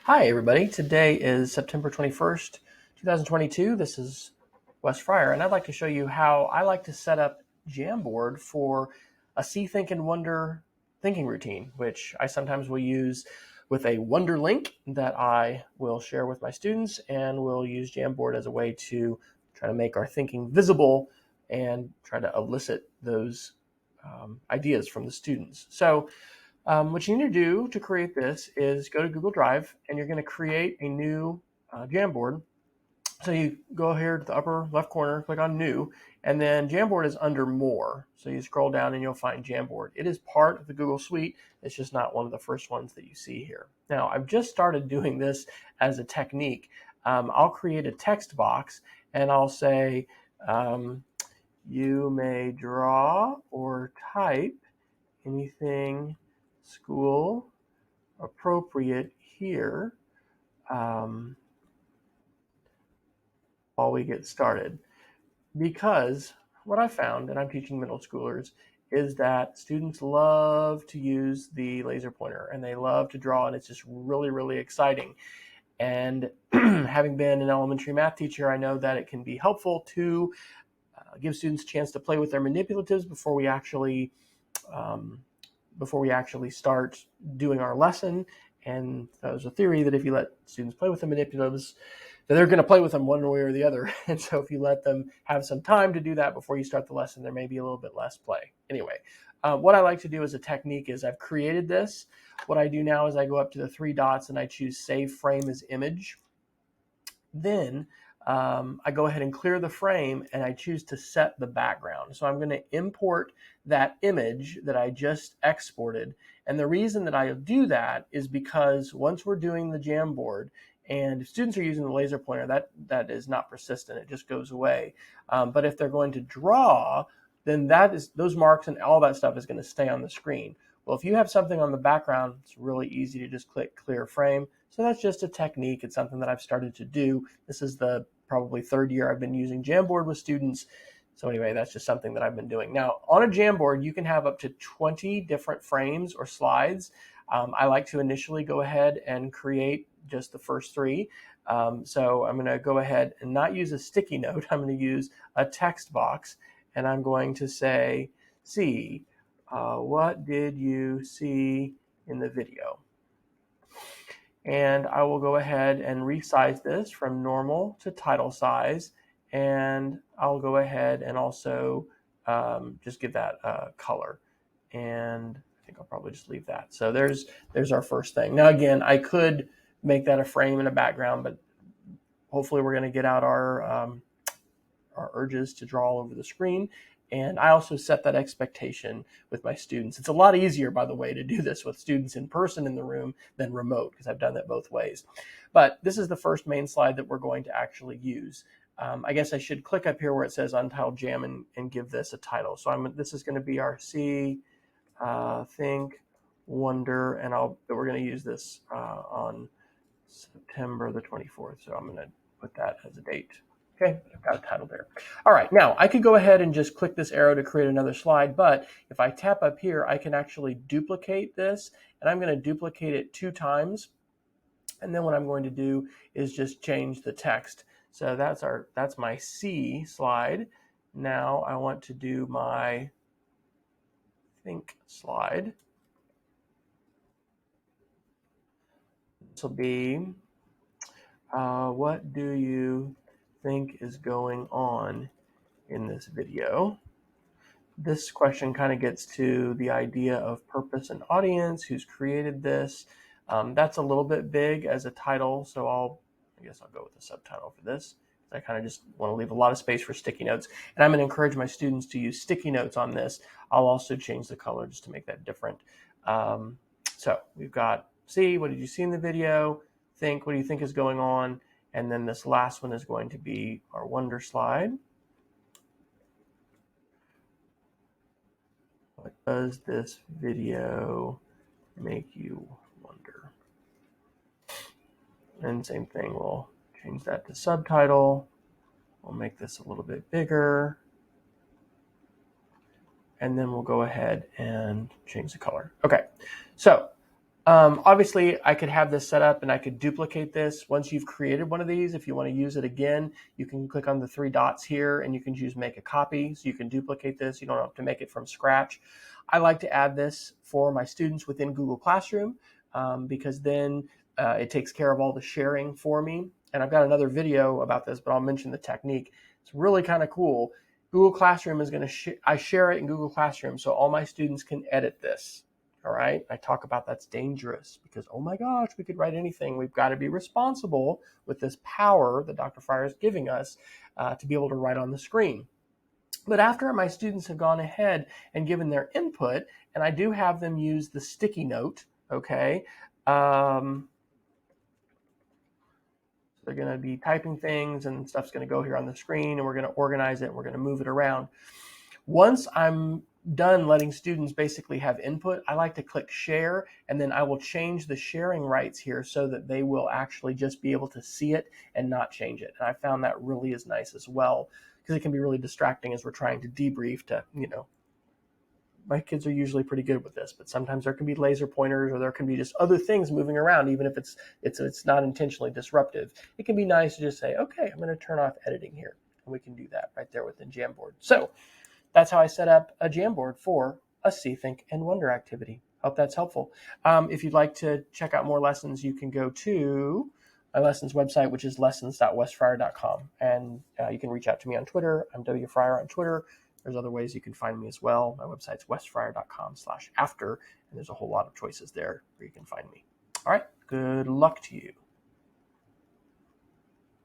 Hi, everybody. Today is September 21st, 2022. This is Wes Fryer, and I'd like to show you how I like to set up Jamboard for a See, Think, and Wonder thinking routine, which I sometimes will use with a Wonder link that I will share with my students, and we'll use Jamboard as a way to try to make our thinking visible and try to elicit those ideas from the students. So what you need to do to create this is go to Google Drive and you're going to create a new Jamboard. So you go here to the upper left corner, click on New, and then Jamboard is under More. So you scroll down and you'll find Jamboard. It is part of the Google Suite. It's just not one of the first ones that you see here. Now, I've just started doing this as a technique. I'll create a text box and I'll say, you may draw or type anything school appropriate here while we get started. Because what I found, and I'm teaching middle schoolers, is that students love to use the laser pointer and they love to draw, and it's just really, really exciting. And having been an elementary math teacher, I know that it can be helpful to give students a chance to play with their manipulatives before we actually start doing our lesson. And there's a theory that if you let students play with the manipulatives, that they're going to play with them one way or the other. And so if you let them have some time to do that before you start the lesson, there may be a little bit less play. Anyway, what I like to do as a technique is I've created this. What I do now is I go up to the three dots and I choose Save Frame as Image. Then I go ahead and clear the frame and I choose to set the background. So I'm going to import that image that I just exported. And the reason that I do that is because once we're doing the Jamboard, and if students are using the laser pointer, that is not persistent. It just goes away. But if they're going to draw, then those marks and all that stuff is going to stay on the screen. Well, if you have something on the background, it's really easy to just click Clear Frame. So that's just a technique. It's something that I've started to do. This is the probably third year I've been using Jamboard with students. So anyway, that's just something that I've been doing. Now, on a Jamboard, you can have up to 20 different frames or slides. I like to initially go ahead and create just the first three. So I'm going to go ahead and not use a sticky note. I'm going to use a text box, and I'm going to say, see, what did you see in the video? And I will go ahead and resize this from normal to title size. And I'll go ahead and also just give that color. And I think I'll probably just leave that. So there's our first thing. Now, again, I could make that a frame and a background, but hopefully we're going to get out our urges to draw all over the screen. And I also set that expectation with my students. It's a lot easier, by the way, to do this with students in person in the room than remote, because I've done that both ways. But this is the first main slide that we're going to actually use. I guess I should click up here where it says Untitled Jam and give this a title. So this is going to be our See, Think, Wonder, and we're going to use this on September the 24th. So I'm going to put that as a date. Okay, I've got a title there. All right, now I could go ahead and just click this arrow to create another slide, but if I tap up here, I can actually duplicate this, and I'm going to duplicate it 2 times. And then what I'm going to do is just change the text. So that's my C slide. Now I want to do my Think slide. This will be, what do you think is going on in this video? This question kind of gets to the idea of purpose and audience, who's created this. That's a little bit big as a title, so I guess I'll go with the subtitle for this. I kind of just want to leave a lot of space for sticky notes. And I'm going to encourage my students to use sticky notes on this. I'll also change the color just to make that different. So we've got see, what did you see in the video? Think, what do you think is going on? And then this last one is going to be our wonder slide. What does this video make you wonder? And same thing, we'll change that to subtitle. We'll make this a little bit bigger. And then we'll go ahead and change the color. Okay, so Obviously, I could have this set up and I could duplicate this. Once you've created one of these, if you want to use it again, you can click on the three dots here and you can choose make a copy. So you can duplicate this. You don't have to make it from scratch. I like to add this for my students within Google Classroom because then it takes care of all the sharing for me. And I've got another video about this, but I'll mention the technique. It's really kind of cool. Google Classroom is going to I share it in Google Classroom so all my students can edit this. All right. I talk about that's dangerous because, oh my gosh, we could write anything. We've got to be responsible with this power that Dr. Fryer is giving us to be able to write on the screen. But after my students have gone ahead and given their input, and I do have them use the sticky note, okay, they're going to be typing things and stuff's going to go here on the screen and we're going to organize it and we're going to move it around. Once I'm done letting students basically have input, I like to click share and then I will change the sharing rights here so that they will actually just be able to see it and not change it. And I found that really is nice as well because it can be really distracting as we're trying to debrief to, my kids are usually pretty good with this, but sometimes there can be laser pointers or there can be just other things moving around, even if it's not intentionally disruptive. It can be nice to just say, okay, I'm going to turn off editing here. And we can do that right there within Jamboard. So that's how I set up a Jamboard for a See, Think, and Wonder activity. Hope that's helpful. If you'd like to check out more lessons, you can go to my lessons website, which is lessons.wesfryer.com. And you can reach out to me on Twitter. I'm W. Fryer on Twitter. There's other ways you can find me as well. My website's wesfryer.com/after, and there's a whole lot of choices there where you can find me. All right, good luck to you.